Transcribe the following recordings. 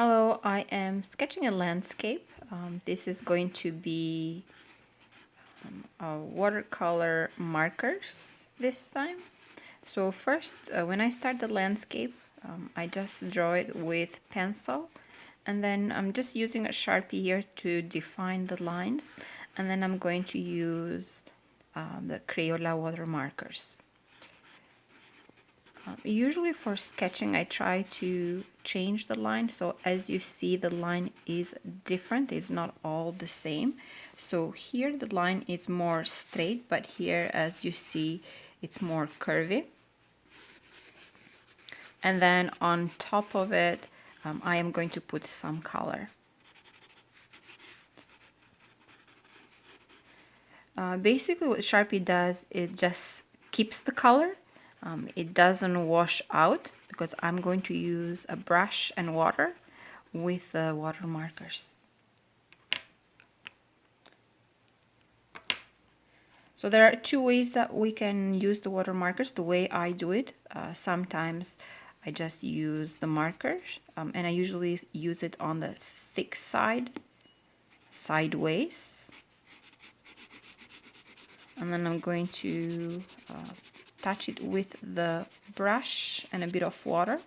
Hello, I am sketching a landscape. This is going to be watercolor markers this time. So first, when I start the landscape, I just draw it with pencil, and then I'm just using a Sharpie here to define the lines, and then I'm going to use the Crayola water markers. Usually for sketching I try to change the line, so as you see the line is different, it's not all the same. So here the line is more straight, but here as you see it's more curvy. And then on top of it I am going to put some color. Basically what Sharpie does, it just keeps the color. It doesn't wash out because I'm going to use a brush and water with the water markers. So there are two ways that we can use the water markers. The way I do it, sometimes I just use the markers, and I usually use it on the thick side, sideways. And then I'm going to touch it with the brush and a bit of water,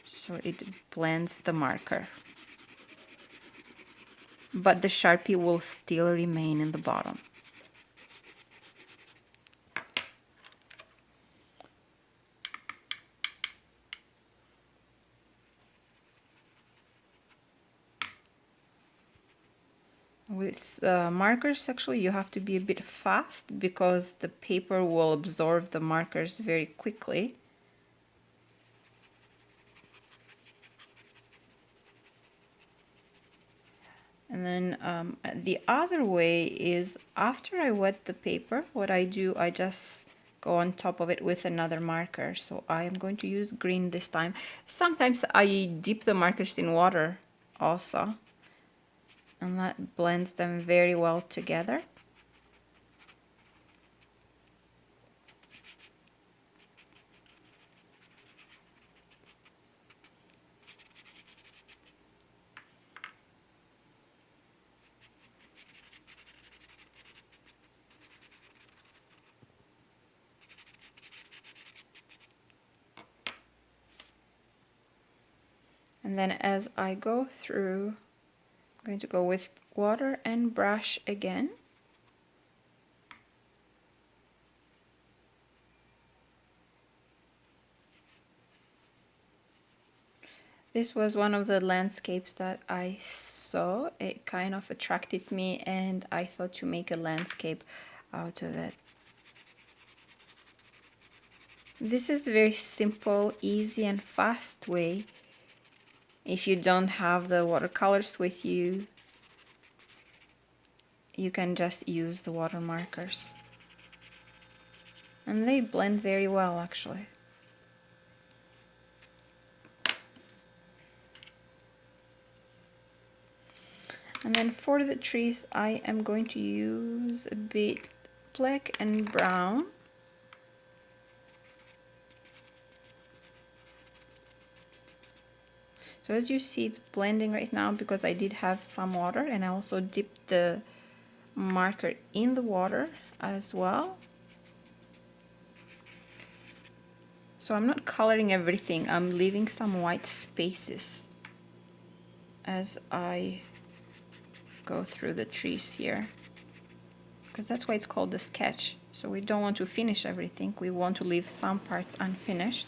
so it blends the marker. But the Sharpie will still remain in the bottom. With markers, actually, you have to be a bit fast because the paper will absorb the markers very quickly. And then the other way is after I wet the paper, what I do, I just go on top of it with another marker. So I am going to use green this time. Sometimes I dip the markers in water also, and that blends them very well together. And then as I go through, I'm going to go with water and brush again. This was one of the landscapes that I saw. It kind of attracted me and I thought to make a landscape out of it. This is a very simple, easy and fast way. If you don't have the watercolors with you, you can just use the water markers. And they blend very well actually. And then for the trees, I am going to use a bit black and brown. So as you see, it's blending right now because I did have some water, and I also dipped the marker in the water as well. So I'm not coloring everything, I'm leaving some white spaces as I go through the trees here, because that's why it's called the sketch. So we don't want to finish everything, we want to leave some parts unfinished.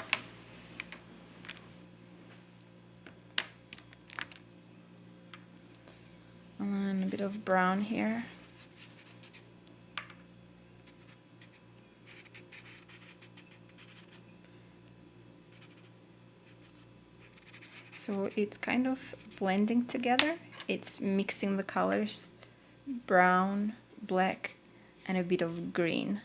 And a bit of brown here. So it's kind of blending together. It's mixing the colors, brown, black, and a bit of green.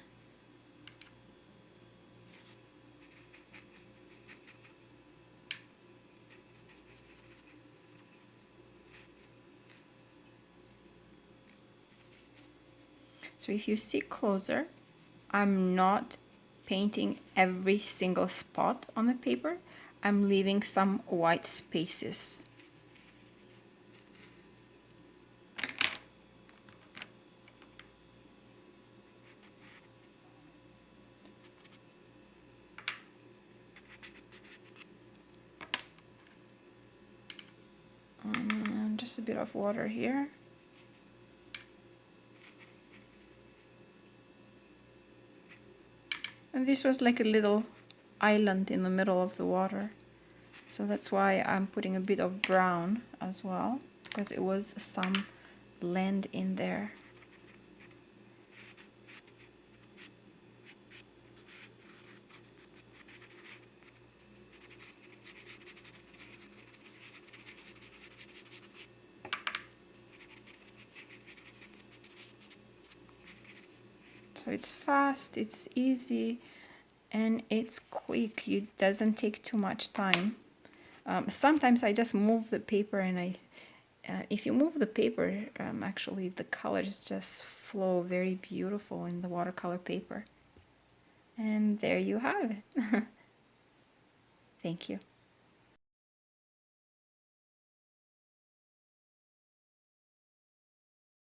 So if you see closer, I'm not painting every single spot on the paper. I'm leaving some white spaces. And just a bit of water here. And this was like a little island in the middle of the water. So that's why I'm putting a bit of brown as well, because it was some land in there. So it's fast, it's easy, and it's quick. It doesn't take too much time. Sometimes I just move the paper, and if you move the paper, actually the colors just flow very beautiful in the watercolor paper. And there you have it. Thank you.